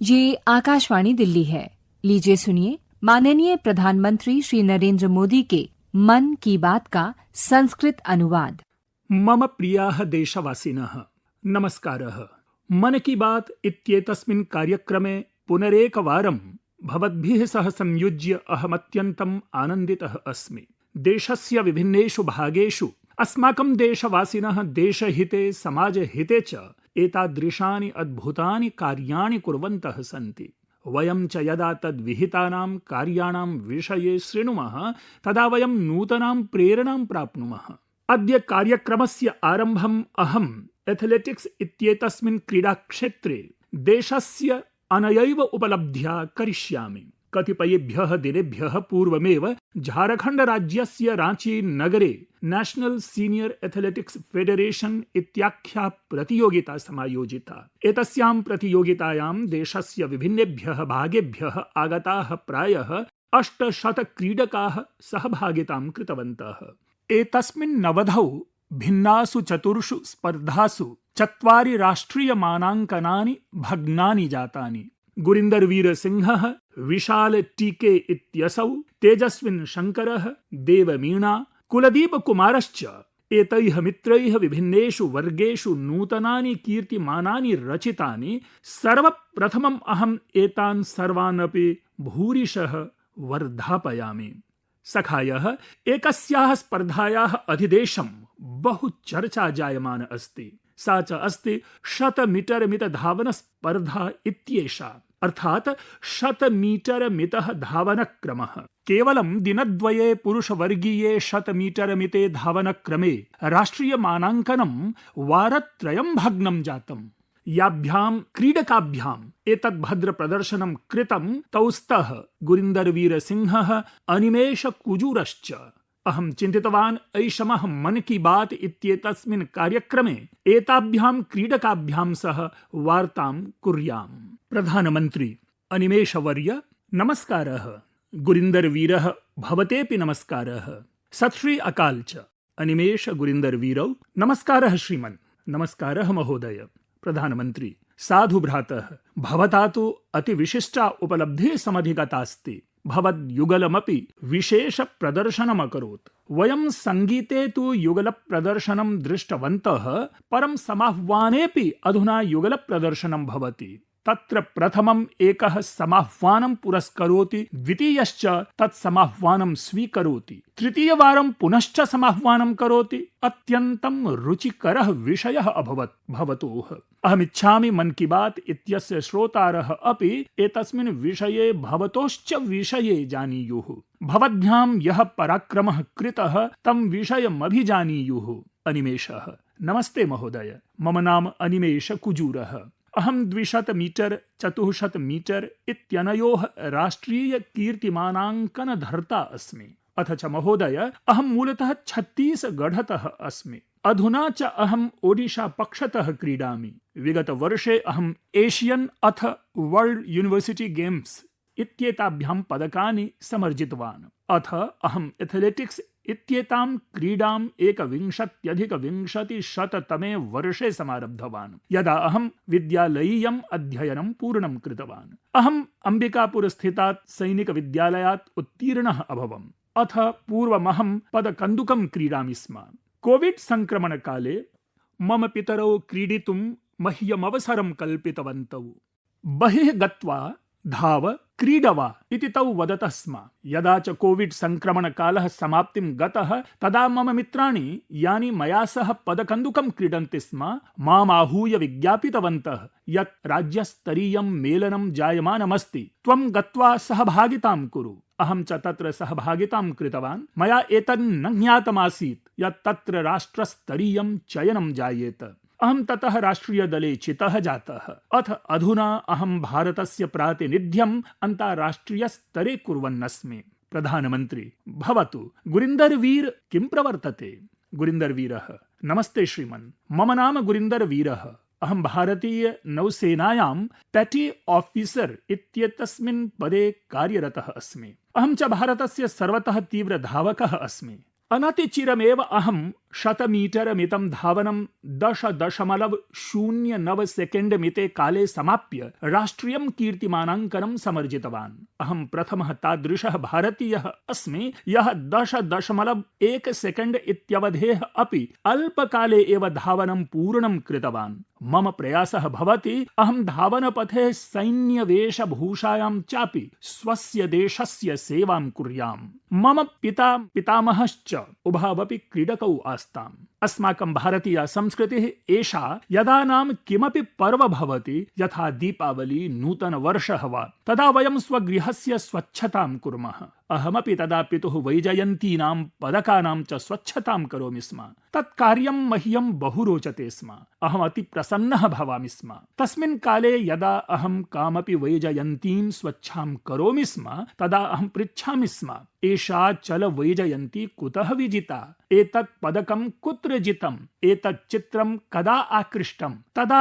ये आकाशवाणी दिल्ली है। लीजिए सुनिए माननीय प्रधानमंत्री श्री नरेंद्र मोदी के मन की बात का संस्कृत अनुवाद। मम प्रियाः देशवासिनः, नमस्कारः। मन की बात इत्येतस्मिन् कार्यक्रमे पुनरेकवारं भवद्भिः सह संयुज्य अहमत्यन्तम् आनन्दितः अस्मि। देशस्य विभिन्नेषु भागेषु अस्माकं देशवासिनः देशहिते समाजहिते च एतादृशानि अद्भुतानि कार्याणि कुर्वन्तः सन्ति। वयं च यदा तद्विहितानां कार्याणां विषये शृणुमः तदा वयं नूतनां प्रेरणां प्राप्नुमः। अद्य कार्यक्रमस्य आरम्भम् अहम् एथलेटिक्स् इत्येतस्मिन् क्रीडाक्षेत्रे देशस्य अनयैव उपलब्ध्या करिष्यामि। कतिपयेभ्यः दिनेभ्यः पूर्वमेव झारखण्डराज्यस्य रांची नगरे नेशनल सीनियर एथलेटिक्स फेडरेशन इत्याख्या प्रतियोगिता समायोजिता। एतस्यां प्रतियोगितायां देशस्य विभिन्नेभ्यः भागेभ्यः आगताः प्रायः 800 क्रीडकाः सहभागितां कृतवन्तः। एतस्मिन् अवधौ भिन्नासु 4 स्पर्धासु 4 राष्ट्रियमानाङ्कनानि भग्नानि जातानि। गुरिन्दर वीर सिंहः, विशाल टीके इत्यसौ, तेजस्विन् शंकरः, देवमीणा, कुलदीप कुमारश्च एतैः मित्रैः विभिन्नेषु वर्गेषु नूतनानि कीर्तिमानानि रचितानि। सर्वप्रथमम् अहम् एतान् सर्वान् अपि भूरिशः वर्धापयामि। सखायः, एकस्याः स्पर्धायाः अधिदेशं बहु चर्चा जायमान अस्ति। सा च अस्ति 100 मीटर मित धावन स्पर्धा इत्येषा, अर्थात् 100 मीटर मितः धावनक्रमः। केवलं दिनद्वये पुरुषवर्गीये 100 मीटर मिते धावनक्रमे राष्ट्रियमानाङ्कनं वारत्रयं भग्नं जातम्। याभ्यां क्रीडकाभ्याम् एतद् भद्र प्रदर्शनं कृतं तौ स्तः गुरिन्दर वीर सिंहः, अनिमेष कुजूरश्च। अहं चिन्तितवान् ऐषमः मन की बात इत्येतस्मिन् कार्यक्रमे एताभ्यां क्रीडकाभ्यां सह वार्तां कुर्याम्। प्रधानमन्त्री अनिमेषवर्य, नमस्कारः। गुरिन्दर वीरः, भवतेऽपि नमस्कारः। सत् श्री अकाल च। अनिमेष गुरिन्दर वीरौ, नमस्कारः श्रीमन्। नमस्कारः महोदय। प्रधानमन्त्री, साधु भ्रातः, भवता तु अतिविशिष्टा उपलब्धिः समधिगतास्ति। भवद्युगलमपि विशेष प्रदर्शनमकरोत्। वयं सङ्गीते तु युगलप्रदर्शनं दृष्टवन्तः, परं समाह्वानेऽपि अधुना युगलप्रदर्शनं भवति। तत्र प्रथमम् एकः समाह्वानं पुरस्करोति, द्वितीयश्च तत् समाह्वानं स्वीकरोति, तृतीयवारं पुनश्च समाह्वानं करोति। अत्यन्तं रुचिकरः विषयः अभवत् भवतोः। अहमिच्छामि मन की बात इत्यस्य श्रोतारः अपि एतस्मिन् विषये भवतोश्च विषये जानीयुः। भवद्भ्यां यः पराक्रमः कृतः तं विषयमभिजानीयुः। अनिमेषः, नमस्ते महोदय। मम नाम अनिमेष कुजूरः। अहं 200 मीटर 400 मीटर इत्यनयोः राष्ट्रीय कीर्तिमानाङ्कनधर्ता अस्मि। अथ च महोदय, अहं मूलतः छत्तीसगढ़तः अस्मि। अधुना च अहम् ओडिशा पक्षतः क्रीडामि। विगतवर्षे अहम् एशियन् अथ वर्ल्ड यूनिवर्सिटी गेम्स् इत्येताभ्यां पदकानि समर्जितवान्। अथ अहम् एथलेटिक्स् इत्येतां क्रीडाम् 21,20 तमे वर्षे समारब्धवान्, यदा अहं विद्यालयीयम् अध्ययनं पूर्णं कृतवान्। अहम् अम्बिकापुर स्थितात् सैनिकविद्यालयात् उत्तीर्णः अभवम्। अथ पूर्वमहं पदकन्दुकं क्रीडामि स्म। कोविड संक्रमणकाले मम पितरौ क्रीडितुं मह्यमवसरं कल्पितवन्तौ। बहिः गत्वा धाव, क्रीडवा इति तौ वदतः स्म। यदा च कोविड संक्रमणकालः समाप्तिं गतः तदा मम मित्राणि, यानि मया सह पदकन्दुकं क्रीडन्ति स्म, मामाहूय विज्ञापितवन्तः यत् राज्यस्तरीयं मेलनं जायमानमस्ति, त्वं गत्वा सहभागितां कुरु। अहं च तत्र सहभागितां कृतवान्। मया एतन् न ज्ञातमासीत् यत् तत्र राष्ट्रस्तरीयं चयनं जायेत। अहं ततः राष्ट्रियदले चितः जातः। अथ अधुना अहं भारतस्य प्रातिनिध्यम् अन्ताराष्ट्रियस्तरे कुर्वन्नस्मि। प्रधानमन्त्री, भवतु गुरिन्दर वीर किं प्रवर्तते? गुरिन्दर वीरः, नमस्ते श्रीमन्। मम नाम गुरिन्दर वीरः। अहं भारतीय नौसेनायां पेटी ऑफिसर इत्येतस्मिन् पदे कार्यरतः अस्मि। अहं च भारतस्य सर्वतः तीव्र धावकः अस्मि। अनतिचिरमेव अहं 100 मीटर धावनं 10.09 सेकेंड मिते काले समाप्य राष्ट्रियं कीर्तिमानाङ्कनं समर्जितवान्। अहं प्रथमः तादृशः भारतीयः अस्मि यः 10.1 सेकेंड इत्यवधेः अपि अल्पकाले एव धावनं पूर्णं कृतवान्। मम प्रयासः भवति अहं धावनपथे सैन्यवेशभूषायां चापि स्वस्य देशस्य सेवां कुर्याम्। मम पितामहश्च उभावपि क्रीडकौ आस्ताम्। अस्माकं भारतीया संस्कृतिः एषा यदा नाम किमपि पर्व भवति, यथा दीपावली, नूतनवर्षः वा, तदा वयं स्वगृहस्य स्वच्छतां कुर्मः। अहमपि तदा पितुः वैजयन्तीनां पदकानां च स्वच्छतां करोमि स्म। तत् कार्यं मह्यं बहु रोचते स्म। अहम् अति प्रसन्नः भवामि स्म। तस्मिन् काले यदा अहं कामपि वैजयन्तीं स्वच्छां करोमि स्म, तदा अहं पृच्छामि स्म, एषा चल वैजयन्ती कुतः विजिता? एतत् पदकं कुत्र जितम्? एतत् चित्रं कदा आकृष्टम्?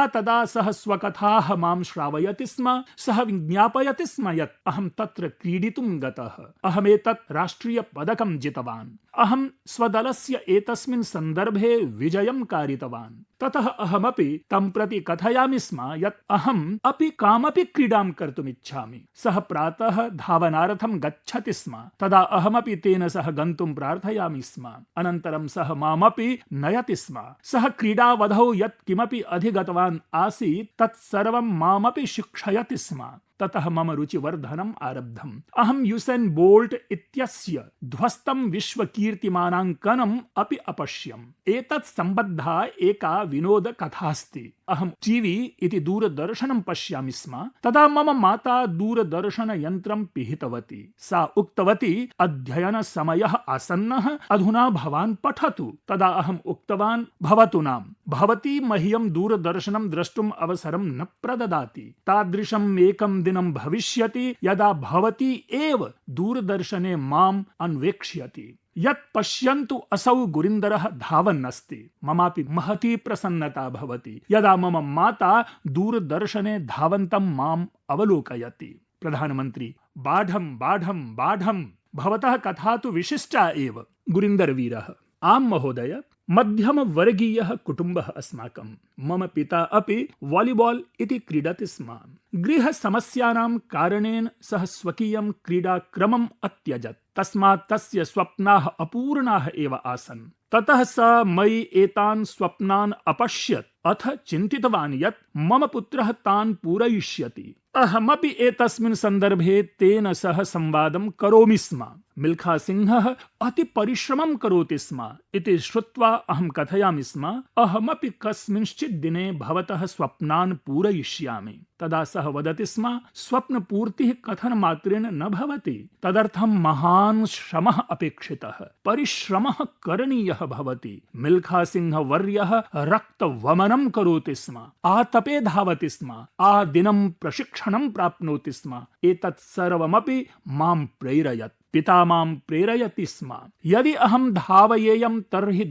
तदा सः स्वकथाः मां श्रावयति स्म। सः विज्ञापयति स्म यत् अहं तत्र क्रीडितुं गतः, अहमेतत् राष्ट्रिय पदकं जितवान्, अहं स्वदलस्य एतस्मिन् सन्दर्भे विजयं कारितवान्। ततः अहमपि तं प्रति कथयामि स्म यत् अहम् अपि कामपि क्रीडां कर्तुमिच्छामि। सः प्रातः धावनार्थं गच्छति स्म, तदा अहमपि तेन सह गन्तुं प्रार्थयामि स्म। अनन्तरं सः मामपि नयति स्म। सः क्रीडावधौ यत् किमपि अधिगतवान् आसीत् तत् सर्वं मामपि शिक्षयति स्म। ततः मम रुचिवर्धनम् आरब्धम्। अहं यूसेन् बोल्ट् इत्यस्य ध्वस्तं विश्वकीर्तिमानाङ्कनम् अपि अपश्यम्। एतत् सम्बद्धा एका विनोदकथास्ति। अहं टीवी इति दूरदर्शनं पश्यामि स्म। तदा मम माता दूरदर्शनयन्त्रं पिहितवती। सा उक्तवती, अध्ययनसमयः आसन्नः, अधुना भवान् पठतु। तदा अहम् उक्तवान्, भवतु नाम, भवती मह्यं दूरदर्शनं द्रष्टुम् अवसरं न प्रददाति। तादृशम् एकं दिनं भविष्यति यदा भवती एव दूरदर्शने माम् अन्वेक्ष्यति। यत् पश्यन्तु असौ गुरिन्दरः धावन्नस्ति। ममापि महती प्रसन्नता भवति यदा मम माता दूरदर्शने धावन्तं माम् अवलोकयति। प्रधानमन्त्री, बाढं बाढं बाढं, भवतः कथा तु विशिष्टा एव। गुरिन्दरवीरः, आम् महोदय, मध्यमवर्गीयः कुटुम्बः अस्माकं। मम पिता अपि वालीबाल् इति क्रीडति स्म। गृहसमस्यानां कारणेन सः स्वकीयं क्रीडाक्रमम् अत्यजत्। तस्मात् तस्य स्वप्नाः अपूर्णाः एव आसन्। ततः स मयि एतान् स्वप्नान् अपश्यत्। अथ चिन्तितवान् यत् मम पुत्रः तान् पूरयिष्यति। अहमपि एतस्मिन् सन्दर्भे तेन सह संवादं करोमि स्म। मिल्खा सिंहः अति परिश्रमं करोति स्म इति श्रुत्वा अहं कथयामि स्म, अहमपि कस्मिंश्चित् दिने भवतः स्वप्नान् पूरयिष्यामि। तदा सः वदति स्म, स्वप्नपूर्तिः कथनमात्रेण न भवति, तदर्थं महान् श्रमः अपेक्षितः, परिश्रमः करणीयः भवति। मिल्खा सिंह वर्यः रक्तवमनं करोति स्म, आतपे धावति स्म, आदिनं प्रशिक्षणं प्राप्नोति स्म। एतत् सर्वमपि मां प्रेरयत्। पिता मां प्रेरयति स्म। यदि अहं धावयेयं तर्हि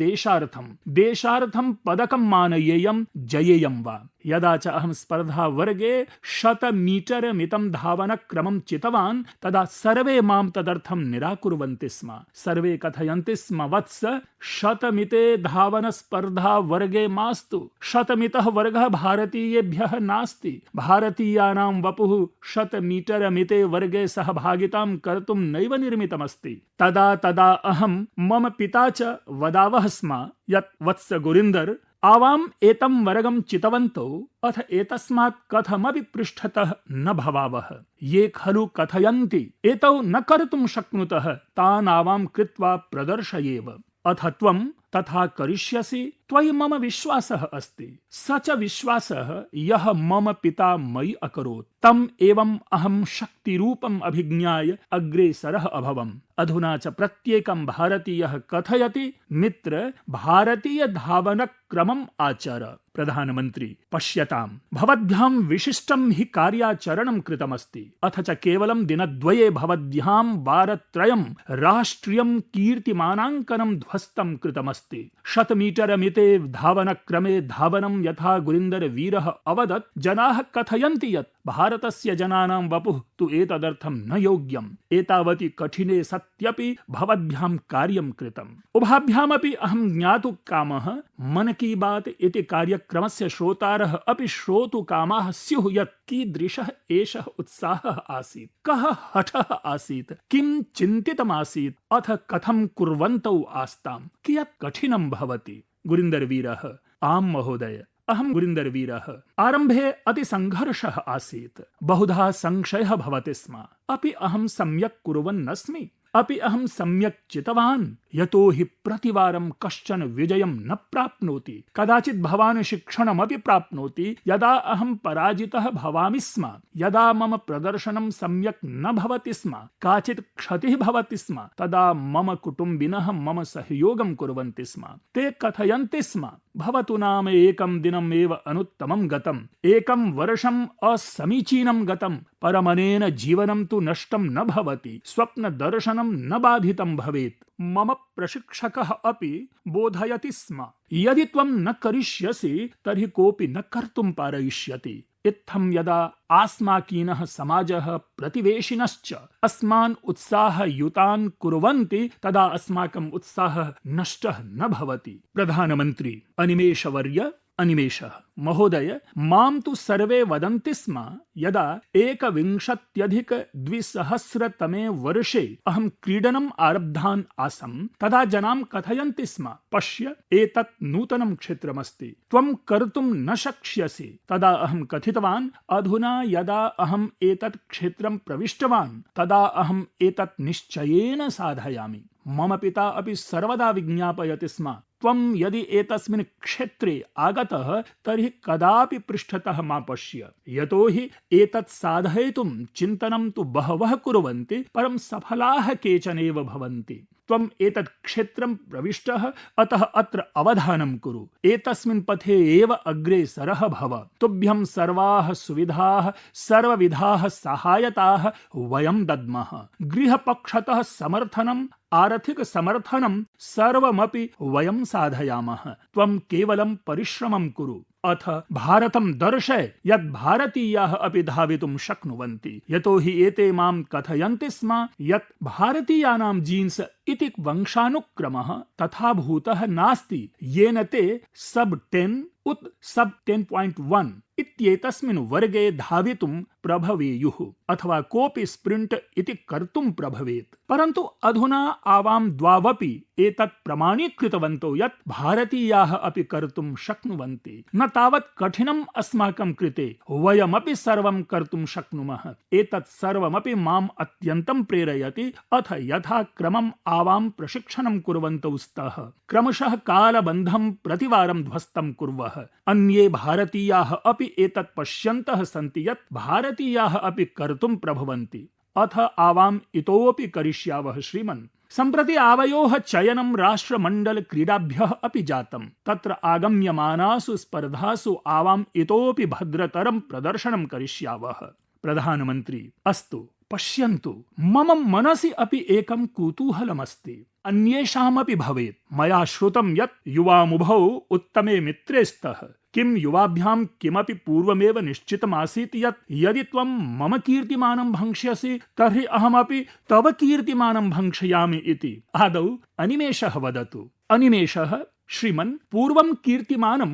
देशार्थं पदकं मानयेयं, जयेयं वा। यदा च अहं स्पर्धावर्गे 100 मीटर मितं धावनक्रमं चितवान्, तदा सर्वे मां तदर्थं निराकुर्वन्ति स्म। सर्वे कथयन्ति स्म, वत्स, 100 मिते धावनस्पर्धा वर्गे मास्तु। 100 मितः वर्गः भारतीयेभ्यः नास्ति। भारतीयानां वपुः 100 मीटर मिते वर्गे सहभागितां कर्तुं नैव निर्मितमस्ति। तदा अहं मम पिता च वदावः स्म यत्, वत्स गुरिन्दर, आवाम् एतं वर्गं चितवन्तौ, अथ एतस्मात् कथमपि पृष्ठतः न भवावः। ये खलु कथयन्ति एतौ न कर्तुं शक्नुतः, तान् आवां कृत्वा प्रदर्शयेव। अथ त्वं तथा करिष्यसि, त्वयि मम विश्वासः अस्ति। स च विश्वासः यः मम पिता मयि अकरोत्, तम् एवम् अहं शक्तिरूपम् अभिज्ञाय अग्रेसरः अभवम्। अधुना च प्रत्येकं भारतीयः कथयति, मित्र, भारतीय धावनक्रमम् आचर। प्रधानमन्त्री, पश्यताम्, भवद्भ्यां विशिष्टं हि कार्याचरणं कृतमस्ति। अथ च केवलं दिनद्वये भवद्भ्यां वारत्रयं राष्ट्रियं कीर्तिमानाङ्कनं ध्वस्तं कृतमस्ति। 100 मीटर मिते एते धावनक्रमे धावनं यथा गुरिन्दरवीरः अवदत् जनाः कथयन्ति यत् भारतस्य जनानां वपुः तु एतदर्थं न योग्यम् एतावति कठिने सत्यपि भवद्भ्यां कार्यं कृतम् उभाभ्यामपि अहं ज्ञातुं कामः मन की बात इति कार्यक्रमस्य श्रोतारः अपि श्रोतुकामाः स्युः यत् कीदृशः एषः उत्साहः आसीत् कः हठः आसीत् किं चिन्तितमासीत् अथ कथं कुर्वन्तौ आस्ताम् कियत् कठिनं भवति गुरिन्दरवीरः आम् महोदय अहं गुरिन्दरवीरः आरम्भे अतिसङ्घर्षः आसीत् बहुधा संशयः भवति स्म अपि अहं सम्यक् कुर्वन्नस्मि अपि अहं सम्यक् चितवान् यतो हि प्रतिवारं कश्चन विजयं न प्राप्नोति कदाचित् भवान् शिक्षणमपि प्राप्नोति यदा अहं पराजितः भवामि स्म यदा मम प्रदर्शनं सम्यक् न भवति स्म काचित् क्षतिः भवति स्म तदा मम कुटुम्बिनः मम सहयोगं कुर्वन्ति स्म ते कथयन्ति स्म भवतु नाम एकं दिनम् एव अनुत्तमं गतम् एकं वर्षम् असमीचीनं गतं परमनेन जीवनं तु नष्टं न भवति स्वप्नदर्शनं न बाधितं भवेत् मम प्रशिक्षकः अपि बोधयति स्म यदि त्वं न करिष्यसि तर्हि कोऽपि न कर्तुं पारयिष्यति इत्थं यदा आस्माकीनः समाजः प्रतिवेशिनश्च अस्मान् उत्साहयुतान् कुर्वन्ति तदा अस्माकम् उत्साहः नष्टः न भवति प्रधानमन्त्री अनिमेषवर्य अनिमेषः महोदय मां तु सर्वे वदन्ति स्म यदा 21,200 वर्षे अहं क्रीडनम् आरब्धान् आसम् तदा जनां कथयन्ति स्म पश्य एतत् नूतनं क्षेत्रमस्ति त्वं कर्तुं न शक्ष्यसि तदा अहं कथितवान् अधुना यदा अहम् एतत् क्षेत्रं प्रविष्टवान् तदा अहम् एतत् निश्चयेन साधयामि मम पिता अपि सर्वदा विज्ञापयति स्म त्वं यदि एतस्मिन् क्षेत्रे आगतः तर्हि कदापि पृष्ठतः मा पश्य यतो हि एतत् साधयितुं चिन्तनं तु बहवः कुर्वन्ति परं सफलाः केचनैव भवन्ति त्वम् एतत् क्षेत्रं प्रविष्टः अतः अत्र अवधानं कुरु एतस्मिन् पथे एव अग्रेसरः भव तुभ्यं सर्वाः सुविधाः सर्वविधाः सहायताः वयं दद्मः गृहपक्षतः समर्थनम् आर्थिक समर्थनं सर्वमपि वयं साधयामः त्वं केवलं परिश्रमं कुरु अथ भारतं दर्शय यत् भारतीयाः अपि धावितुं शक्नुवन्ति यतो हि एते मां कथयन्ति स्म यत् भारतीयानां जीन्स् इति वंशानुक्रमः तथा भूतः नास्ति येन ते सब 10 उत सब 10.1 इत्येतस्मिन् वर्गे धावितुं प्रभवेयुः अथवा कोऽपि स्प्रिंट इति कर्तुं प्रभवेत् परन्तु अधुना आवां द्वावपि एतत् प्रमाणीकृतवन्तौ यत् भारतीयाः अपि कर्तुं शक्नुवन्ति न तावत् कठिनम् अस्माकं कृते वयमपि सर्वं कर्तुं शक्नुमः एतत् सर्वमपि माम् अत्यन्तं प्रेरयति अथ यथा क्रमम् आवां प्रशिक्षणं कुर्वन्तौ स्तः क्रमशः कालबन्धं प्रतिवारं ध्वस्तं कुर्वः अन्ये भारतीयाः अपि एतत् पश्यन्तः सन्ति यत् भारतीयाः अपि कर्तुं प्रभवन्ति अथ आवाम् इतोऽपि करिष्यावः श्रीमन् सम्प्रति आवयोः चयनं राष्ट्रमण्डल क्रीडाभ्यः अपि जातम् तत्र आगम्यमानासु स्पर्धासु आवाम् इतोऽपि भद्रतरं प्रदर्शनं करिष्यावः प्रधानमन्त्री अस्तु पश्यन्तु मम मनसि अपि एकं कुतूहलमस्ति अन्येषामपि भवेत् मया श्रुतं यत् युवामुभौ उत्तमे मित्रे स्तः किं युवाभ्यां किमपि पूर्वमेव निश्चितमासीत् यत् यदि त्वं मम कीर्तिमानं भङ्क्ष्यसि तर्हि अहमपि तव कीर्तिमानं भङ्क्षयामि इति आदौ अनिमेषः वदतु अनिमेषः श्रीमन् पूर्वं कीर्तिमानं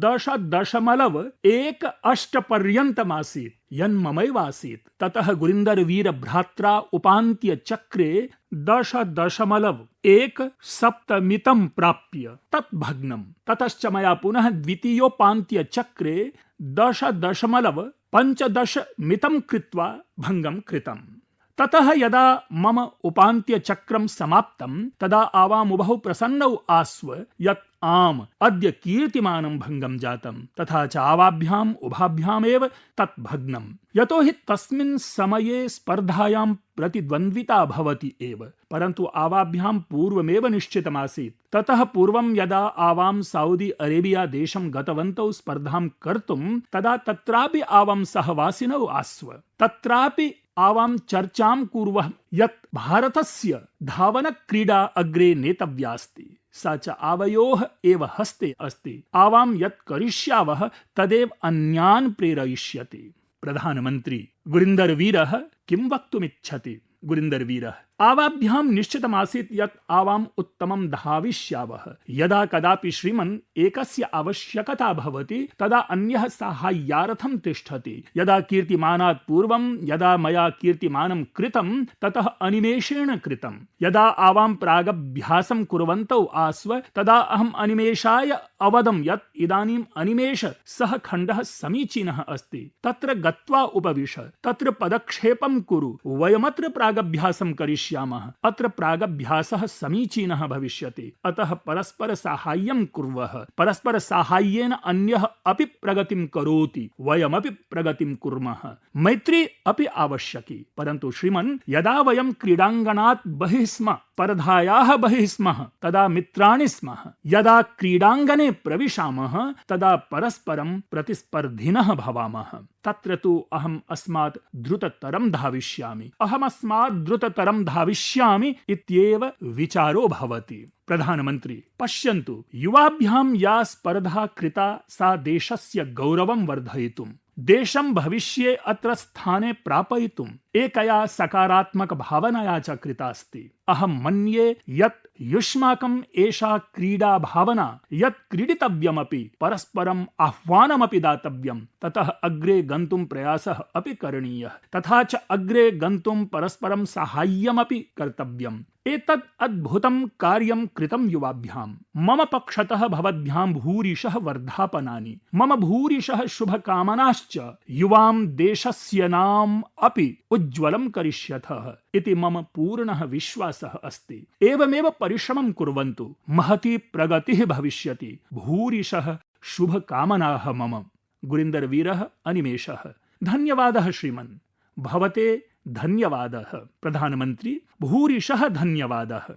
10.18 पर्यन्तमासीत् यन्ममैवासीत् ततः गुरिन्दरवीर भ्रात्रा उपान्त्य चक्रे 10.17 प्राप्य तत् भग्नं ततश्च मया पुनः द्वितीयोपान्त्य चक्रे 10.15 कृत्वा भङ्गं कृतम् ततः यदा मम उपान्त्य चक्रं समाप्तं तदा आवामुभौ प्रसन्नौ आस्व यत् आम् अद्य कीर्तिमानं भङ्गं जातं तथा च आवाभ्याम् उभाभ्यामेव तत् भग्नं यतो हि तस्मिन् समये स्पर्धायां प्रतिद्वन्द्विता भवति एव परन्तु आवाभ्यां पूर्वमेव निश्चितमासीत् ततः पूर्वं यदा आवां सऊदी अरेबिया देशं गतवन्तौ स्पर्धां कर्तुं तदा तत्रापि आवां सहवासिनौ आस्व तत्रापि आवां चर्चां कुर्वः यत् भारतस्य धावनक्रीडा अग्रे नेतव्यास्ति सा च आवयोः एव हस्ते अस्ति। आवां यत् करिष्यावः तदेव अन्यान् प्रेरयिष्यति। प्रधानमन्त्री गुरिन्दरवीरः किं वक्तुमिच्छति? गुरिन्दरवीरः आवाभ्यां निश्चितमासीत् यत् आवाम् उत्तमं धाविष्यावः। यदा कदापि श्रीमन् एकस्य आवश्यकता भवति तदा अन्यः साहाय्यार्थं तिष्ठति। यदा कीर्तिमानात् पूर्वं यदा मया कीर्तिमानं कृतं ततः अनिमेषेण कृतं। यदा आवां प्रागभ्यासं कुर्वन्तौ आस्व तदा अहम् अनिमेषाय अवदं यत् इदानीम् अनिमेष सः खण्डः समीचीनः अस्ति। तत्र गत्वा उपविश, तत्र पदक्षेपं कुरु। वयमत्र प्रागभ्यासं करिष्यामः। अत्र प्रागभ्यासः समीचीनः भविष्यति। अतः परस्पर साहाय्यं कुर्वः। परस्पर साहाय्येन अन्यः अपि प्रगतिं करोति, वयमपि प्रगतिं कुर्मः। मैत्री अपि आवश्यकी। परन्तु श्रीमन् यदा वयं क्रीडाङ्गणात् बहिः स्मः, स्पर्धायाः बहिः स्मः, तदा मित्राणि स्मः। यदा क्रीडाङ्गणे प्रविशामः तदा परस्परं प्रतिस्पर्धिनः भवामः। तत्र तु अहम् अस्मात् द्रुततरं धाविष्यामि, अहमस्मात् द्रुततरं धाविष्यामि इत्येव विचारो भवति। प्रधानमन्त्री पश्यन्तु, युवाभ्यां या स्पर्धा कृता सा देशस्य गौरवं वर्धयितुं, देशं भविष्ये अत्र स्थाने प्रापयितुम् एकया सकारात्मक भावनया च कृता अस्ति। अहं मन्ये यत् युष्माकम् एषा क्रीडा भावना, यत् क्रीडितव्यमपि, परस्परम् आह्वानमपि दातव्यम्, ततः अग्रे गन्तुं प्रयासः अपि करणीयः, तथा च अग्रे गन्तुं परस्परं साहाय्यमपि कर्तव्यम्। एतद् अद्भुतं कार्यं कृतं युवाभ्यां। मम पक्षतः भवद्भ्यां भूरिशः वर्धापनानि, मम भूरिशः शुभकामनाश्च युवां देशस्य नाम अपि उज्ज्वलं करिष्यतः इति मम पूर्णः विश्वासः अस्ति। एवमेव परिश्रमं कुर्वन्तु, महती प्रगतिः भविष्यति। भूरिशः शुभकामनाः मम। गुरिन्दरवीरः अनिमेषः। धन्यवादः श्रीमन्। भवते धन्यवादः। प्रधानमन्त्री भूरिशः धन्यवादः।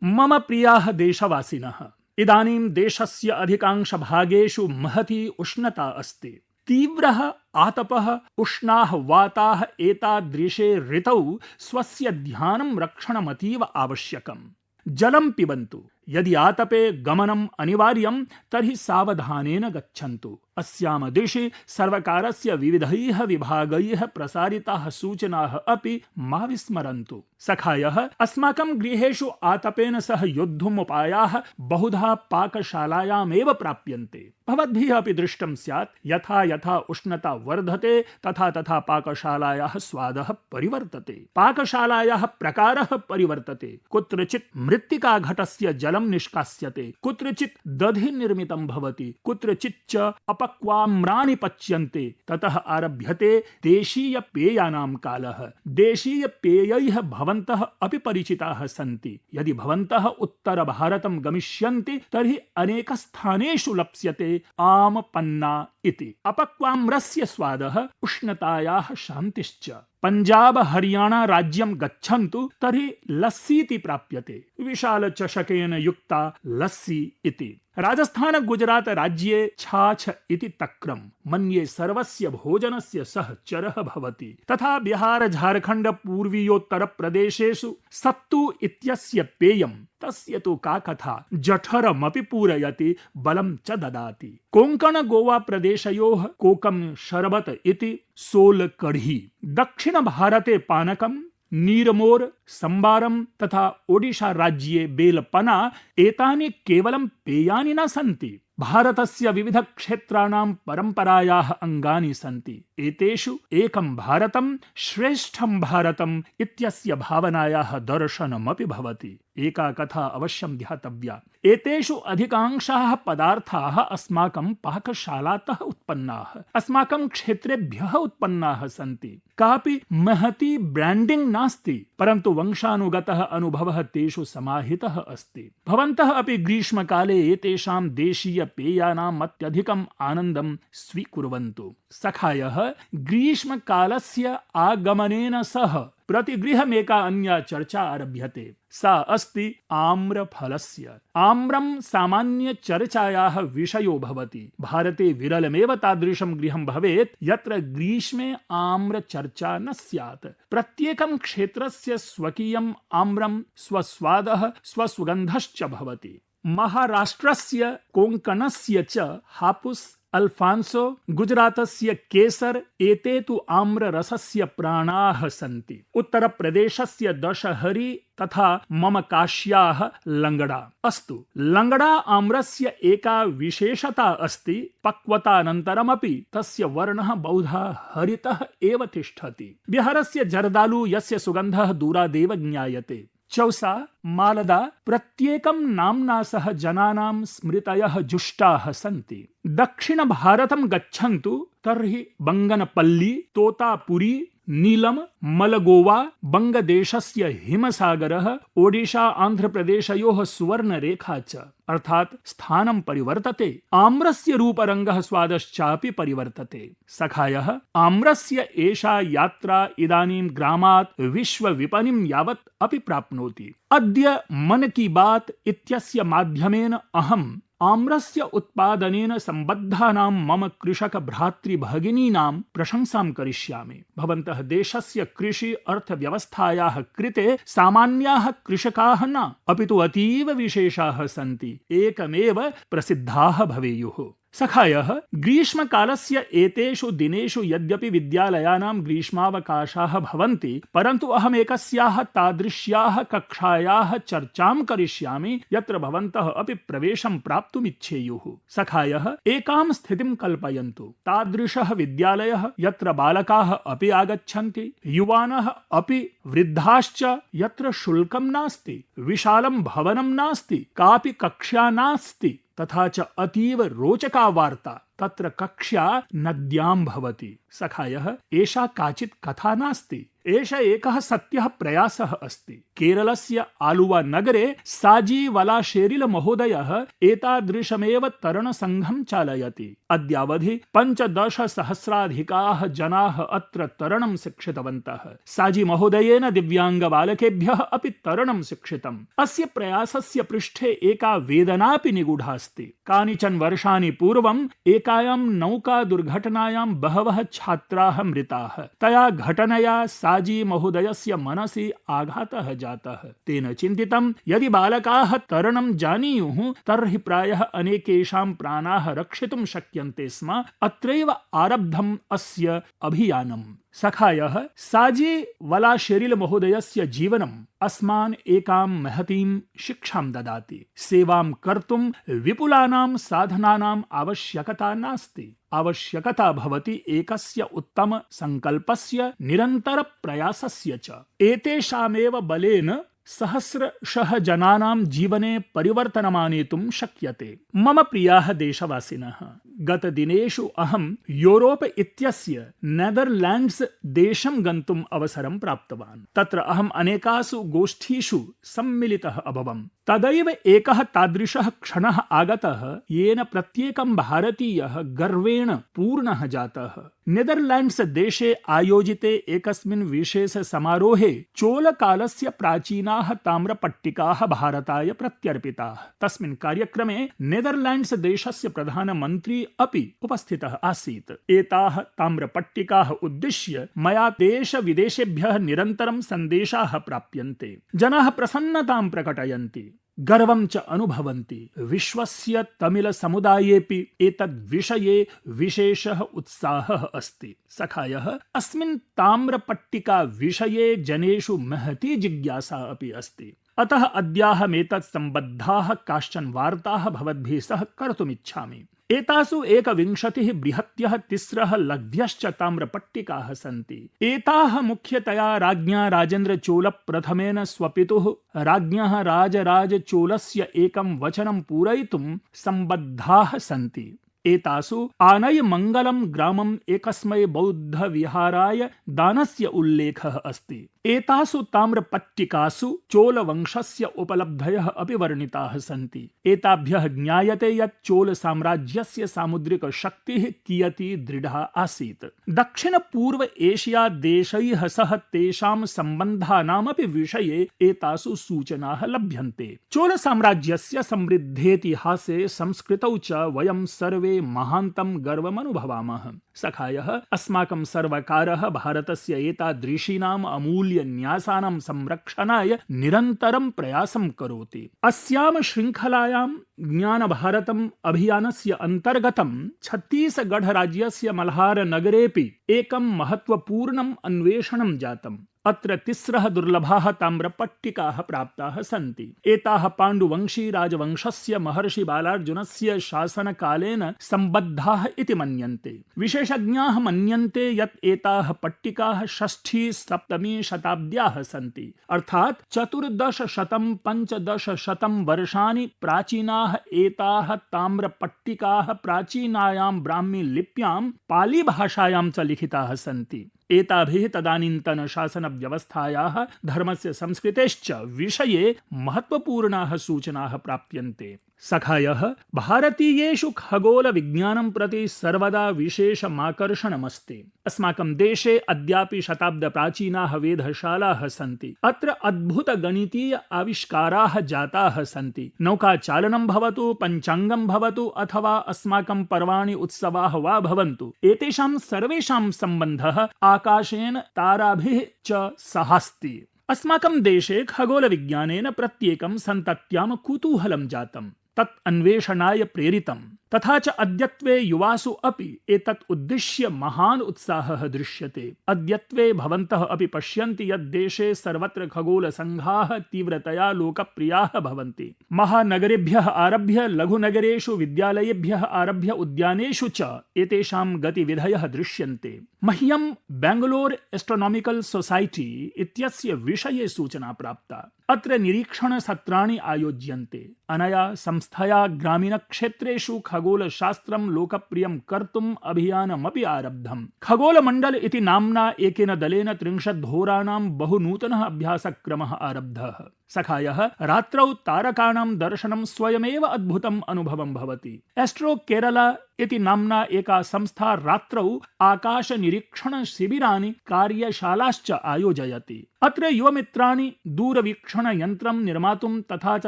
मम प्रियाः देशवासिनः, इदानीं देशस्य अधिकांशभागेषु महती उष्णता अस्ति। तीव्रः आतपः, उष्णाः वाताः, एतादृशे ऋतौ स्वस्य ध्यानं रक्षणमतीव आवश्यकम्। जलं पिबन्तु। यदि आतपे गमनम् अनिवार्यं तर्हि सावधानेन गच्छन्तु। अस्यां दिशि सर्वकारस्य विविधैः विभागैः प्रसारिताः सूचनाः अपि मा विस्मरन्तु। सखायः, अस्माकं गृहेषु आतपेन सह योद्धुम् उपायाः बहुधा पाकशालायामेव प्राप्यन्ते। भवद्भिः अपि दृष्टं स्यात्, यथा यथा उष्णता वर्धते तथा तथा पाकशालायाः स्वादः परिवर्तते, पाकशालायाः प्रकारः परिवर्तते। कुत्रचित् मृत्तिकाघटस्य जलं निष्कास्यते, कुत्रचित् दधि निर्मितं भवति, कुत्रचित् च अपक्वाम्राणि पच्यन्ते। ततः आरभ्यते देशीय पेयानां कालः। देशीय पेयैः भवन्तः अपि परिचिताः सन्ति। यदि भवन्तः उत्तर भारतं गमिष्यन्ति तर्हि अनेकस्थानेषु लप्स्यते आमपन्ना इति। अपक्वाम्रस्य स्वादः उष्णतायाः शान्तिश्च। पंजाब हरियाणा राज्यं गच्छन्तु तर्हि लस्सीति प्राप्यते, विशाल चषकेन युक्ता लस्सी इति। राजस्थान गुजरात राज्ये छाछ इति तक्रं मन्ये सर्वस्य भोजनस्य सहचरः भवति। तथा बिहार झारखंड पूर्वीयोत्तर प्रदेशेषु सत्तू इत्यस्य पेयं, तस्य तु का कथा, जठरमपि पूरयति, बलं च ददाति। कोंकण गोवा प्रदेशयोः कोकम शरबत इति सोल कढ़ी। दक्षिण भारते पानकं, नीरमोर, संबारम तथा ओडिशा राज्ये बेलपना एतानि केवलं पेयानि न सन्ति, भारतस्य विविध क्षेत्राणां परम्परायाः अंगानि सन्ति। एतेषु एकं भारतं श्रेष्ठं भारतम् इत्यस्य भावनायाः दर्शनमपि भवति। एका कथा अवश्यं ध्यातव्या। एतेषु अधिकांशाः पदार्थाः अस्माकं पाकशालातः उत्पन्नाः, अस्माकं क्षेत्रेभ्यः उत्पन्नाः सन्ति। कापि महती ब्रांडिंग नास्ति, परन्तु वंशानुगतः अनुभवः तेषु समाहितः अस्ति। भवन्तः अपि ग्रीष्मकाले एतेषां देशीय पेयानाम् अत्यधिकम् आनन्दं स्वीकुर्वन्तु। सखायः, ग्रीष्मकालस्य आगमनेन सह प्रतिगृहमेका अन्या चर्चा आरभ्यते। सा अस्ति आम्रफलस्य। आम्रं सामान्य चर्चायाः विषयो भवति। भारते विरलमेव तादृशं गृहं भवेत् यत्र ग्रीष्मे आम्रचर्चा न स्यात्। प्रत्येकं क्षेत्रस्य स्वकीयम् आम्रं, स्वस्वादः, स्वसुगन्धश्च भवति। महाराष्ट्रस्य कोङ्कणस्य च हापुस्, अल्फांसो, गुजरातस्य केसर एते तु आम्ररसस्य प्राणाः सन्ति। उत्तरप्रदेशस्य दशहरी तथा मम काश्याः लंगड़ा। अस्तु, लंगड़ा आम्रस्य एका विशेषता अस्ति, पक्वतानन्तरमपि तस्य वर्णः बहुधा हरितः एव तिष्ठति। बिहारस्य जर्दालु यस्य सुगन्धः दूरादेव ज्ञायते। चौसा, मालदा प्रत्येकं नाम्ना सह जनानां स्मृतयः जुष्टाः सन्ति। दक्षिण भारतं गच्छन्तु तर्हि बंगनपल्ली, तोतापुरी, नीलम, मलगोवा, बंगदेशस्य हिमसागरः, ओडिशा आन्ध्रप्रदेशयोः सुवर्णरेखा च अर्थात् स्थानं परिवर्तते। आम्रस्य रूपरङ्गः स्वादश्चापि परिवर्तते। सखायः, आम्रस्य एषा यात्रा इदानीं ग्रामात् विश्वविपणिं यावत् अपि प्राप्नोति। अद्य मन की बात इत्यस्य माध्यमेन अहम् आम्रस्य उत्पादनेन सम्बद्धानां मम कृषक भ्रातृभगिनीनां प्रशंसां करिष्यामि। भवन्तः देशस्य कृषि अर्थव्यवस्थायाः कृते सामान्याः कृषकाः न, अपितु अतीव विशेषाः सन्ति, एकमेव प्रसिद्धाः भवेयुः। सखायः, ग्रीष्मकालस्य एतेषु दिनेषु यद्यपि विद्यालयानां ग्रीष्मावकाशाः भवन्ति, परन्तु अहम् एकस्याः तादृश्याः कक्षायाः चर्चां करिष्यामि यत्र भवन्तः अपि प्रवेशं प्राप्तुमिच्छेयुः। सखायः, एकां स्थितिं कल्पयन्तु। तादृशः विद्यालयः यत्र बालकाः अपि आगच्छन्ति, युवानः अपि, वृद्धाश्च, यत्र शुल्कं नास्ति, विशालं भवनं नास्ति, कापि कक्षा नास्ति, तथा च अतीव रोचका वार्ता। तत्र कक्षा नद्यां भवति। सखायः, एषा काचित् कथा नास्ति, एष एकः सत्यः प्रयासः अस्ति। केरलस्य आलुवा नगरे साजी वलाशेरिल महोदयः एतादृशमेव तरणसङ्घं चालयति। अद्यावधि 15,000 जनाः अत्र तरणं शिक्षितवन्तः। साजी महोदयेन दिव्याङ्गबालकेभ्यः अपि तरणं शिक्षितम्। अस्य प्रयासस्य पृष्ठे एका वेदनापि निगूढा अस्ति। कानिचन वर्षाणि पूर्वम् एकायां नौका दुर्घटनायां बहवः छात्राः मृताः। तया घटनया साजी महोदयस्य मनसि आघातः जातः। तेन चिन्तितं, यदि बालकाः तरणं जानीयुः तर्हि प्रायः अनेकेषां प्राणाः रक्षितुं शक्यन्ते स्म। अत्रैव आरब्धम् अस्य अभियानम्। सखायः, साजी वलाशेरिल महोदयस्य जीवनम् अस्मान् एकां महतीं शिक्षां ददाति। सेवां कर्तुं विपुलानां साधनानाम् आवश्यकता नास्ति। आवश्यकता भवति एकस्य उत्तम संकल्पस्य, निरन्तर प्रयासस्य च। एतेषामेव बलेन सहस्रशः जनानां जीवने परिवर्तनमानेतुं शक्यते। मम प्रियाः देशवासिनः, गतदिनेषु अहं यूरोप इत्यस्य नेदरलैंड्स देशं गन्तुम् अवसरं प्राप्तवान्। तत्र अहम् अनेकासु गोष्ठीषु सम्मिलितः अभवम्। तदैव एकः तादृशः क्षणः आगतः येन प्रत्येकं भारतीयः गर्वेण पूर्णः जातः। नेदरलैंड्स देशे आयोजिते एकस्मिन् विशेष समारोहे चोलकालस्य प्राचीनाः ताम्रपट्टिकाः भारताय प्रत्यर्पिताः। तस्मिन् कार्यक्रमे नेदरलैंड्स देशस्य प्रधानमन्त्री अपि उपस्थितः आसीत्। एताः ताम्रपट्टिकाः उद्दिश्य मया देश विदेशेभ्यः निरन्तरं सन्देशाः प्राप्यन्ते। जनाः प्रसन्नतां प्रकटयन्ति, गर्वं च अनुभवन्ति। विश्वस्य तमिल समुदायेपि एतद्विषये विशेषः उत्साहः अस्ति। सखायः, अस्मिन् ताम्रपट्टिका विषये जनेषु महती जिज्ञासा अपि अस्ति। अतः अद्याहमेतत् सम्बद्धाः काश्चन वार्ताः भवद्भिः सह कर्तुमिच्छामि। एतासु 21 बृहत्यः 3 लघ्व्यश्च ताम्रपट्टिकाः सन्ति। एताः मुख्यतया राज्ञा राजेन्द्रचोल प्रथमेन स्वपितुः राज्ञः राजराजचोलस्य एकं वचनं पूरयितुं सम्बद्धाः सन्ति। एतासु आनयमङ्गलं ग्रामम् एकस्मै बौद्धविहाराय दानस्य उल्लेखः अस्ति। एतासु ताम्रपट्टिकासु चोलवंशस्य उपलब्धयः अपि वर्णिताः सन्ति। एताभ्यः ज्ञायते यत् चोल साम्राज्यस्य सामुद्रिक शक्तिः कियती दृढा आसीत्। दक्षिण पूर्व एशिया देशैः सह तेषां सम्बन्धानामपि विषये एतासु सूचनाः लभ्यन्ते। चोल साम्राज्यस्य समृद्धेतिहासे संस्कृतौ च वयं सर्वे महान्तं गर्वमनुभवामः। सखायः अस्माकं सर्वकारः भारतस्य एतादृशीनाम् अमूल्यन्यासानां संरक्षणाय निरन्तरं प्रयासं करोति। अस्यां श्रृङ्खलायां ज्ञानभारतम् अभियानस्य अन्तर्गतं छत्तीसगढ़ राज्यस्य मल्हार नगरेऽपि एकं महत्वपूर्णम् अन्वेषणं जातम्। अत्र तिस्रः दुर्लभाः ताम्रपट्टिकाः प्राप्ताः सन्ति। एताः पाण्डुवंशी राजवंशस्य महर्षि बालार्जुनस्य शासनकालेन सम्बद्धाः इति मन्यन्ते। विशेषज्ञाः मन्यन्ते यत् एताः पट्टिकाः 6ठी-7मी शताब्द्याः सन्ति, अर्थात् 1400-1500 वर्षाणि प्राचीनाः एताः ताम्रपट्टिकाः प्राचीनायां ब्राह्मी लिप्यां पाली भाषायां च लिखिताः सन्ति। एताभिः तदानीन्तन शासन व्यवस्थायाः धर्मस्य संस्कृतेश्च विषये महत्वपूर्णाः सूचनाः प्राप्यन्ते। सखायः भारतीयेषु खगोल विज्ञानं प्रति सर्वदा विशेषमाकर्षणमस्ति। अस्माकं देशे अद्यापि शताब्द प्राचीनाः वेधशालाः सन्ति। अत्र अद्भुत गणितीय आविष्काराः जाताः सन्ति। नौकाचालनं भवतु, पञ्चाङ्गं भवतु अथवा अस्माकं पर्वाणि उत्सवाः वा भवन्तु, एतेषां सर्वेषां सम्बन्धः आकाशेन ताराभिः च सहास्ति। अस्माकं देशे खगोल विज्ञानेन प्रत्येकं सन्तत्यां कुतूहलं जातम्, तत् अन्वेषणाय प्रेरितम्। तथा च अद्यत्वे युवासु अपि एतत् उद्दिश्य महान् उत्साहः दृश्यते। अद्यत्वे भवन्तः अपि पश्यन्ति यत् देशे सर्वत्र खगोल संघाः तीव्रतया लोकप्रियाः भवन्ति। महानगरेभ्यः आरभ्य लघुनगरेषु, विद्यालयेभ्यः आरभ्य उद्यानेषु च एतेषां गतिविधयः दृश्यन्ते। मह्यं बेंगलोर एस्ट्रोनॉमिकल सोसाइटी इत्यस्य विषये सूचना प्राप्ता। अत्र निरीक्षणसत्राणि आयोज्यन्ते। अनया संस्थया ग्रामीणक्षेत्रेषु खगोलशास्त्रं लोकप्रियं कर्तुम् अभियानमपि आरब्धम्। खगोलमण्डल इति नाम्ना एकेन दलेन 30 होराणां बहु नूतनः अभ्यासक्रमः आरब्धः। सखायः रात्रौ तारकाणां दर्शनं स्वयमेव अद्भुतम् अनुभवं भवति। एस्ट्रो केरला इति नाम्ना एका संस्था रात्रौ आकाश निरीक्षण शिबिराणि, कार्यशालाश्च आयोजयति। अत्र युवमित्राणि दूरवीक्षण यन्त्रं निर्मातुं तथा च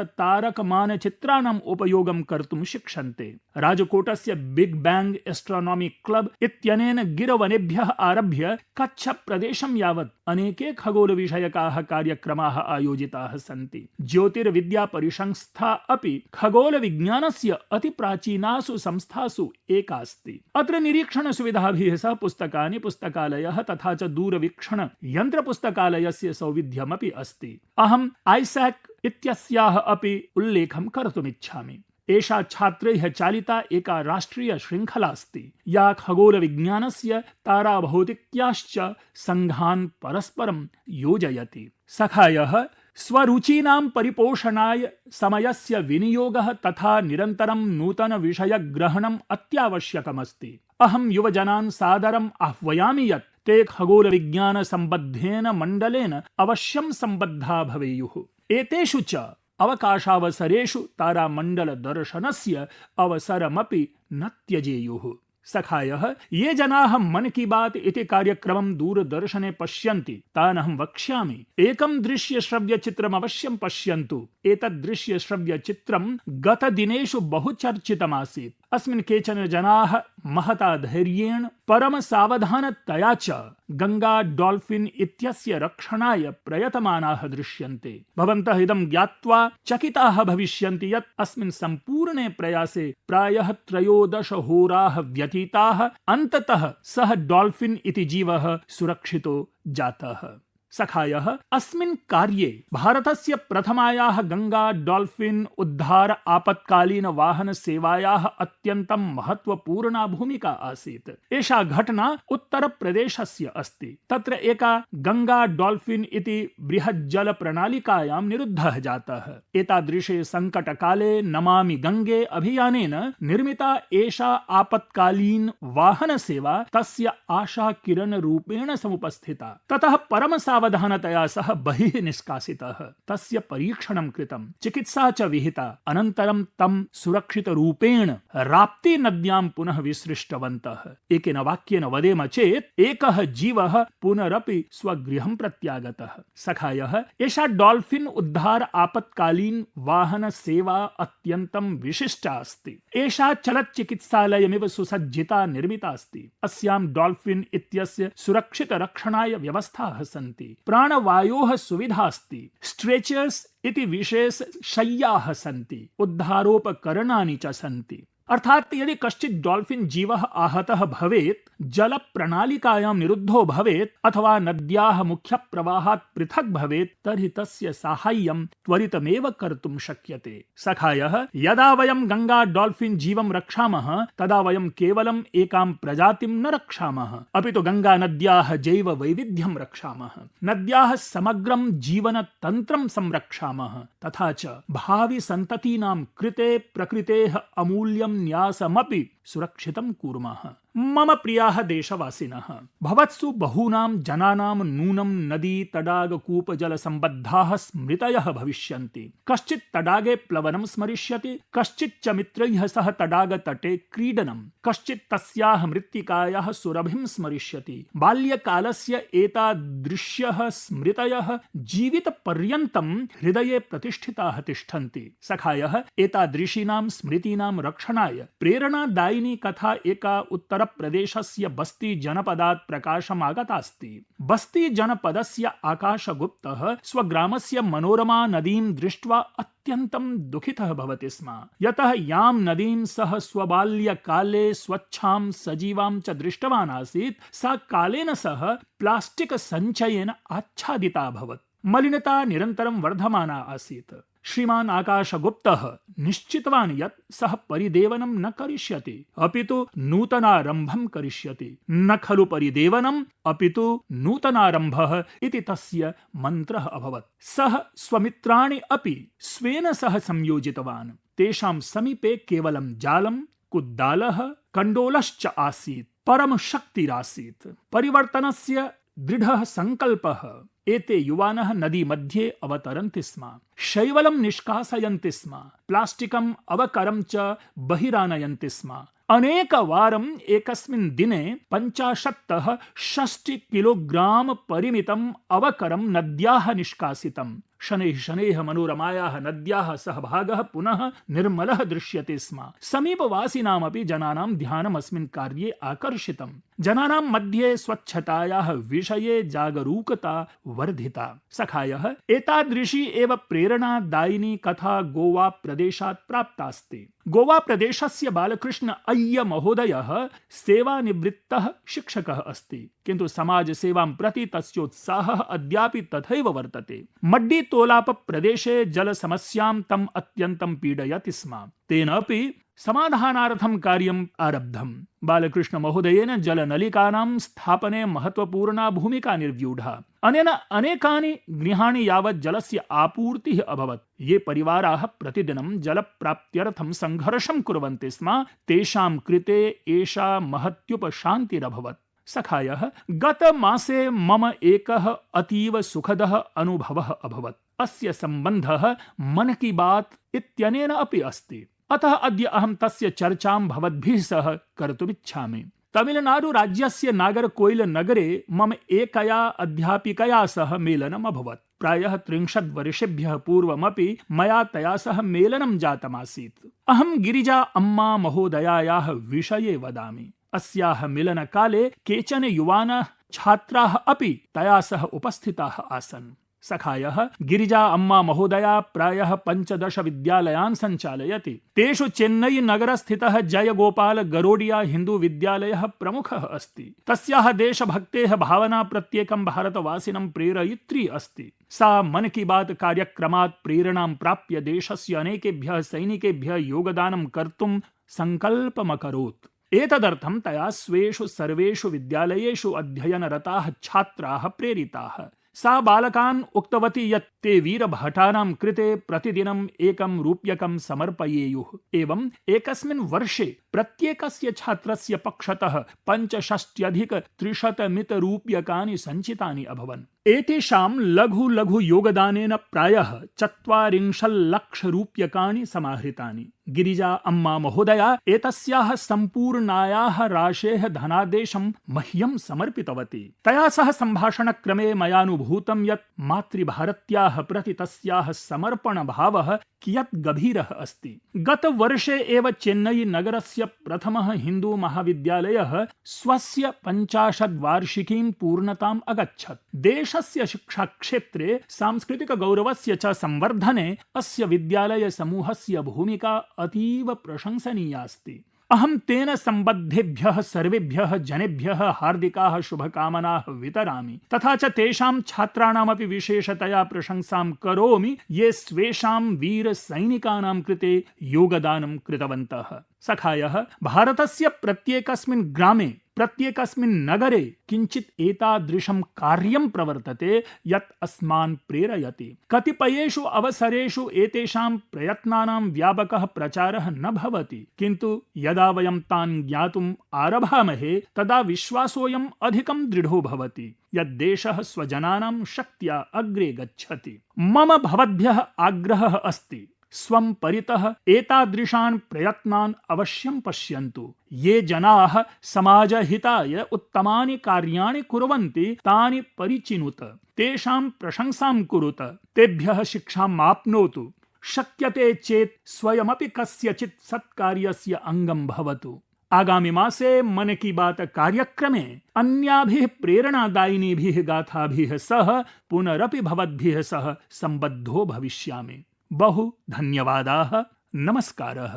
तारकमानचित्राणाम् उपयोगं कर्तुं शिक्षन्ते। राजकोटस्य बिग बैंग एस्ट्रोनॉमी क्लब इत्यनेन गिरवनेभ्यः आरभ्य कच्छ प्रदेशं यावत् अनेके खगोल विषयकाः कार्यक्रमाः आयोजिताः सन्ति। ज्योतिर्विद्या परिसंस्था अपि खगोल विज्ञानस्य अति प्राचीनासु संस्थासु एका अस्ति। अत्र निरीक्षण सुविधाभिः सह पुस्तकानि, पुस्तकालयः तथा च दूरवीक्षण यन्त्रपुस्तकालयस्य सौविध्यमपि अस्ति। अहम् आइसैक इत्यस्याः अपि उल्लेखं कर्तुमिच्छामि। एषा छात्रैः चालिता एका राष्ट्रिय श्रृङ्खला अस्ति, या खगोल विज्ञानस्य, ताराभौतिक्याश्च संघान् परस्परं योजयति। सखायः स्वरुचीनां परिपोषणाय समयस्य विनियोगः तथा निरन्तरं नूतन विषयग्रहणम् अत्यावश्यकमस्ति। अहं युवजनान् सादरम् आह्वयामि यत् ते खगोल विज्ञान सम्बद्धेन मण्डलेन अवश्यं सम्बद्धा भवेयुः। एतेषु च अवकाशावसरेषु तारामण्डल दर्शनस्य अवसरमपि न त्यजेयुः। सखायः ये जनाः मन की बात इति कार्यक्रमं दूरदर्शने पश्यन्ति तान् अहं वक्ष्यामि, एकं दृश्यश्रव्यचित्रम् अवश्यं पश्यन्तु। एतद् दृश्यश्रव्यचित्रं गतदिनेषु बहु चर्चितमासीत्। अस्मिन् केचन जनाः महता धैर्येण, परम सावधानतया च गंगा डॉल्फिन इत्यस्य रक्षणाय प्रयतमानाः दृश्यन्ते। भवन्तः इदं ज्ञात्वा चकिताः भविष्यन्ति यत् अस्मिन् सम्पूर्णे प्रयासे प्रायः 13 होराः व्यतीताः। अन्ततः सः डॉल्फिन इति जीवः सुरक्षितो जातः। सखायः अस्मिन् कार्ये भारतस्य प्रथमायाः गंगा डॉल्फिन उद्धार आपत्कालीन वाहन सेवायाः अत्यन्तं महत्वपूर्णा भूमिका आसीत्। एषा घटना उत्तर प्रदेशस्य अस्ति। तत्र एका गंगा डॉल्फिन इति बृहज्जल प्रणालिकायां निरुद्धः जातः। एतादृशे संकटकाले नमामि गंगे अभियानेन निर्मिता एषा आपत्कालीन वाहन सेवा तस्य आशा किरण रूपेण समुपस्थिता। ततः परम असावधानतया सः बहिः निष्कासितः। तस्य परीक्षणं कृतं, चिकित्सा च विहिता। अनन्तरं तं सुरक्षितरूपेण राप्ती नद्यां पुनः विसृष्टवन्तः। एकेन वाक्येन वदेम चेत् एकः जीवः पुनरपि स्वगृहं प्रत्यागतः। सखायः, एषा डॉल्फिन उद्धार आपत्कालीन वाहन सेवा अत्यन्तं विशिष्टा अस्ति। एषा चलच्चिकित्सालयमिव सुसज्जिता निर्मिता अस्ति। अस्यां डॉल्फिन इत्यस्य सुरक्षित रक्षणाय व्यवस्थाः सन्ति। प्राणवायोः सुविधा अस्ति। स्ट्रेचर्स इति विशेष शय्याः सन्ति। उद्धारोपकरणानि च सन्ति। अर्थात यदि कश्चित् डॉल्फिन जीवः आहतः भवेत्, जल प्रणालिकायां निरुद्धो भवेत् अथवा नद्याः मुख्य प्रवाहात् पृथक् भवेत्, तर्हि तस्य साहाय्यं त्वरितमेव कर्तुं शक्यते। सखायः, यदा वयं गंगा डॉल्फिन जीवं रक्षामः, तदा वयं केवलम् एकां प्रजातिं न रक्षामः, अपितु गंगा नद्याः जैव वैविध्यं रक्षामः। नद्याः समग्रं जीवन तन्त्रं संरक्षामः, तथा च भावि सन्ततीनां कृते प्रकृतेः अमूल्यं न्यासमपि सुरक्षितं कुर्मः। मम प्रियाः देशवासिनः, भवत्सु बहूनां जनानां नूनं नदी तडाग कूप जल संबद्धाः स्मृतयः भविष्यन्ति। कश्चित् तडागे प्लवनं स्मरिष्यति, कश्चित् च मित्रैः सह तडाग तटे क्रीडनं, कश्चित् तस्याः मृत्तिकायाः सुरभिं स्मरिष्यति। बाल्यकालस्य एतादृश्यः स्मृतयः जीवितपर्यन्तं हृदये प्रतिष्ठिताः तिष्ठन्ति। सखायः, एतादृशीनां स्मृतीनां रक्षणाय प्रेरणादायिनी कथा एका उत्तर प्रदेशस्य बस्ती जनपदात् प्रकाशम् आगतास्ति। बस्ती जनपदस्य आकाशगुप्तः स्वग्रामस्य मनोरमा नदीं दृष्ट्वा अत्यन्तं दुःखितः भवति स्म। यतः यां नदीं सः स्वबाल्यकाले स्वच्छां सजीवां च दृष्टवान् आसीत्, सा कालेन सह प्लास्टिक सञ्चयेन आच्छादिता अभवत्। मलिनता निरन्तरं वर्धमाना आसीत्। श्रीमान् आकाशगुप्तः निश्चितवान् यत् सः परिदेवनं न करिष्यति, अपितु नूतनारम्भं करिष्यति। न खलु परिदेवनम्, अपितु नूतनारम्भः इति तस्य मन्त्रः अभवत्। सः स्वमित्राणि अपि स्वेन सह संयोजितवान्। तेषां समीपे केवलं जालं, कुद्दालः, कण्डोलश्च आसीत्। परम शक्तिरासीत्। परिवर्तनस्य दृढः संकल्पः। एते युवानः नदी मध्ये अवतरन्ति स्म, शैवलं निष्कासयन्ति स्म, प्लास्टिकम् अवकरं च बहिरानयन्ति स्म। अनेकवारम् एकस्मिन् दिने 50-60 किलोग्राम परिमितम् अवकरं नद्याः निष्कासितम्। शनैः शनैः मनोरमायाः नद्याः सहभागः पुनः निर्मलः दृश्यते स्म। समीपवासिनामपि जनानां ध्यानम् अस्मिन् कार्ये आकर्षितम्। जनानां मध्ये स्वच्छतायाः विषये जागरूकता वर्धिता। सखायः, एतादृशी एव प्रेरणादायिनी कथा गोवा प्रदेशात् प्राप्तास्ति। गोवा प्रदेशस्य बालकृष्ण अय्य महोदयः सेवानिवृत्तः शिक्षकः अस्ति, किन्तु समाजसेवां प्रति तस्योत्साहः अद्यापि तथैव वर्तते। मड्डी तोलाप प्रदेशे जलसमस्यां तम् अत्यन्तं पीडयति स्म। तेन अपि समाधानार्थं कार्यम् आरब्धम्। बालकृष्ण महोदयेन जलनलिकानां स्थापने महत्वपूर्णा भूमिका निर्व्यूढा। अनेन अनेकानि गृहाणि यावत् जलस्य आपूर्तिः अभवत्। ये परिवाराः प्रतिदिनं जलप्राप्त्यर्थं संघर्षं कुर्वन्ति स्म, तेषां कृते एषा महत्युपशान्तिरभवत्। सखायः, गतमासे मम एकः अतीव सुखदः अनुभवः अभवत्। अस्य सम्बन्धः मन की बात इत्यनेन अपि अस्ति। अतः अद्य अहं तस्य चर्चां भवद्भिः सह कर्तुमिच्छामि। तमिलनाडु राज्यस्य नागरकोइल नगरे मम एकया अध्यापिकया सह मेलनम् अभवत्। प्रायः 30 वर्षेभ्यः पूर्वमपि मया तया सह मेलनं जातमासीत्। अहं गिरिजा अम्मा महोदयायाः विषये वदामि। अस्याः मिलनकाले केचन युवानः छात्राः अपि तया सह उपस्थिताः आसन्। सखायः, गिरिजा अम्मा महोदया प्रायः 15 विद्यालयान् सञ्चालयति। तेषु चेन्नई नगरस्थितः जयगोपाल गरोडिया हिन्दू विद्यालयः प्रमुखः अस्ति। तस्याः देशभक्तेः भावना प्रत्येकं भारतवासिनं प्रेरयित्री अस्ति। सा मन की बात कार्यक्रमात् प्रेरणां प्राप्य देशस्य अनेकेभ्यः सैनिकेभ्यः योगदानं कर्तुं सङ्कल्पमकरोत्। एतदर्थं तया स्वेषु सर्वेषु विद्यालयेषु अध्ययनरताः छात्राः प्रेरिताः। सा बालकान् उक्तवती यत् ते वीरभटानां कृते प्रतिदिनं 1 रूप्यकं समर्पयेयुः। एवं एकस्मिन् वर्षे प्रत्येकस्य छात्रस्य पक्षतः 65,300 रूप्यकाणि सञ्चितानि अभवन्। एतेषां लघु लघु योगदानेन प्रायः 40 लक्ष रूप्यकाणि समाहृतानि। गिरिजा अम्मा महोदया एतस्याः सम्पूर्णायाः राशेः धनादेशं मह्यं समर्पितवती। तया सह सम्भाषणक्रमे मयानुभूतं यत् मातृभारत्याः प्रति तस्याः समर्पणभावः कियत् गभीरः अस्ति। गतवर्षे एव चेन्नई नगरस्य प्रथमः हिन्दू महाविद्यालयः स्वस्य 50 वार्षिकीं पूर्णताम् अगच्छत्। देशस्य शिक्षाक्षेत्रे सांस्कृतिकगौरवस्य च संवर्धने अस्य विद्यालय समूहस्य भूमिका अतीव प्रशंसनीया अस्ति। अहं तेन सम्बद्धेभ्यः सर्वेभ्यः जनेभ्यः हार्दिकाः शुभकामनाः वितरामि, तथा च तेषां छात्राणामपि विशेषतया प्रशंसां करोमि ये स्वेषां वीर सैनिकानां कृते योगदानं कृतवन्तः। सखायः भारतस्य प्रत्येकस्मिन् ग्रामे प्रत्येकस्मिन् नगरे किञ्चित् एतादृशं कार्यं प्रवर्तते यत् अस्मान् प्रेरयति। कतिपयेषु अवसरेषु एतेषां प्रयत्नानां व्यापकः प्रचारः न भवति, किन्तु यदा वयं तान् ज्ञातुम् आरभामहे तदा विश्वासोऽयम् अधिकं दृढो भवति यत् देशः स्वजनानां शक्त्या अग्रे गच्छति। मम भवद्भ्यः आग्रहः अस्ति, स्वं परितः एतादृशान् प्रयत्नान् अवश्यं पश्यन्तु। ये जनाः समाजहिताय उत्तमानि कार्याणि कुर्वन्ति तानि परिचिनुत, तेषां प्रशंसां कुरुत, तेभ्यः शिक्षां आप्नोतु। शक्यते चेत् स्वयमपि कस्यचित् सत्कार्यस्य अङ्गं भवतु। आगामि मासे मन की बात कार्यक्रमे अन्याभिः प्रेरणादायिनीभिः गाथाभिः सह पुनरपि भवद्भिः सह सम्बद्धो भविष्यामि। बहु धन्यवादाः। नमस्कारः।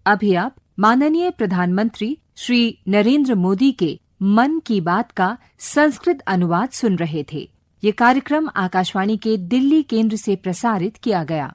अभी आप माननीय प्रधानमंत्री श्री नरेंद्र मोदी के मन की बात का संस्कृत अनुवाद सुन रहे थे। ये कार्यक्रम आकाशवाणी के दिल्ली केंद्र से प्रसारित किया गया।